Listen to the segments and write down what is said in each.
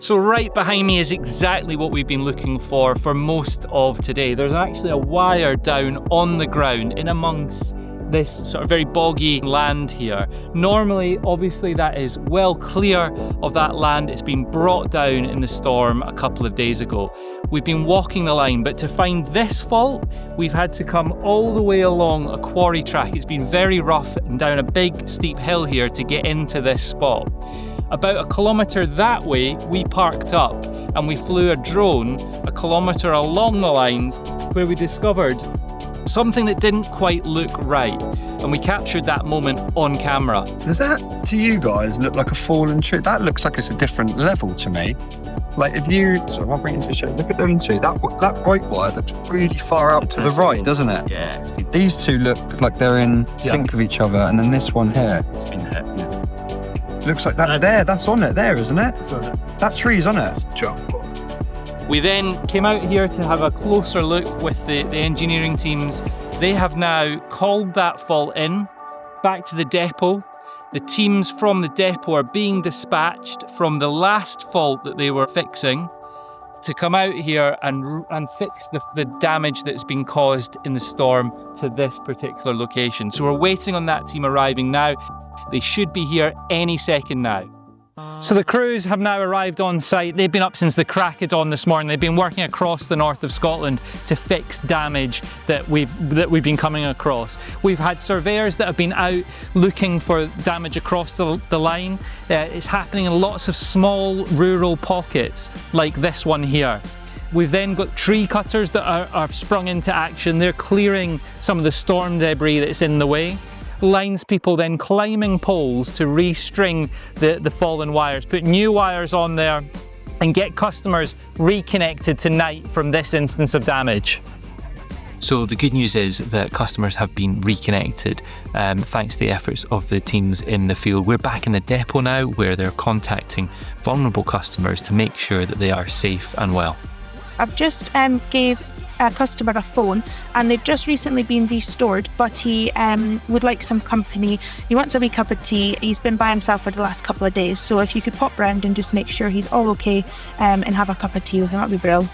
So right behind me is exactly what we've been looking for most of today. There's actually a wire down on the ground in amongst this sort of very boggy land here. Normally, obviously, that is well clear of that land. It's been brought down in the storm a couple of days ago. We've been walking the line, but to find this fault, we've had to come all the way along a quarry track. It's been very rough and down a big steep hill here to get into this spot. About a kilometre that way, we parked up and we flew a drone a kilometre along the lines where we discovered something that didn't quite look right, and we captured that moment on camera. Does that, to you guys, look like a fallen tree? That looks like it's a different level to me. Like if you, so I'll bring it into the show, look at them two, that white wire looks really far out to the right, doesn't it? Yeah. These two look like they're in sync with each other, and then this one here. It's been hit, yeah. Looks like that there, that's on it there, isn't it? That tree's on it. We then came out here to have a closer look with the engineering teams. They have now called that fault in, back to the depot. The teams from the depot are being dispatched from the last fault that they were fixing to come out here and fix the damage that's been caused in the storm to this particular location. So we're waiting on that team arriving now. They should be here any second now. So the crews have now arrived on site. They've been up since the crack of dawn this morning. They've been working across the north of Scotland to fix damage that we've been coming across. We've had surveyors that have been out looking for damage across the line. It's happening in lots of small rural pockets like this one here. We've then got tree cutters that are sprung into action. They're clearing some of the storm debris that's in the way. Lines people then climbing poles to restring the fallen wires, put new wires on there and get customers reconnected tonight from this instance of damage. So the good news is that customers have been reconnected thanks to the efforts of the teams in the field. We're back in the depot now where they're contacting vulnerable customers to make sure that they are safe and well. I've just gave a customer a phone and they've just recently been restored, but he would like some company. He wants a wee cup of tea. He's been by himself for the last couple of days, so if you could pop round and just make sure he's all okay and have a cup of tea with him, that'd be brilliant.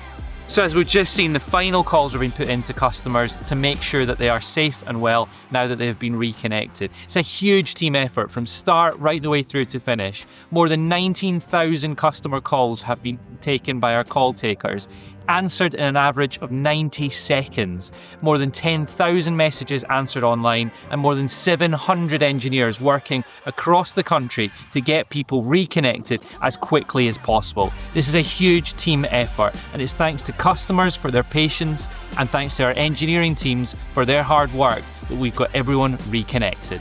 So as we've just seen, the final calls are being put into customers to make sure that they are safe and well now that they have been reconnected. It's a huge team effort from start right the way through to finish. More than 19,000 customer calls have been taken by our call takers, answered in an average of 90 seconds. More than 10,000 messages answered online, and more than 700 engineers working across the country to get people reconnected as quickly as possible. This is a huge team effort, and it's thanks to customers for their patience and thanks to our engineering teams for their hard work that we've got everyone reconnected.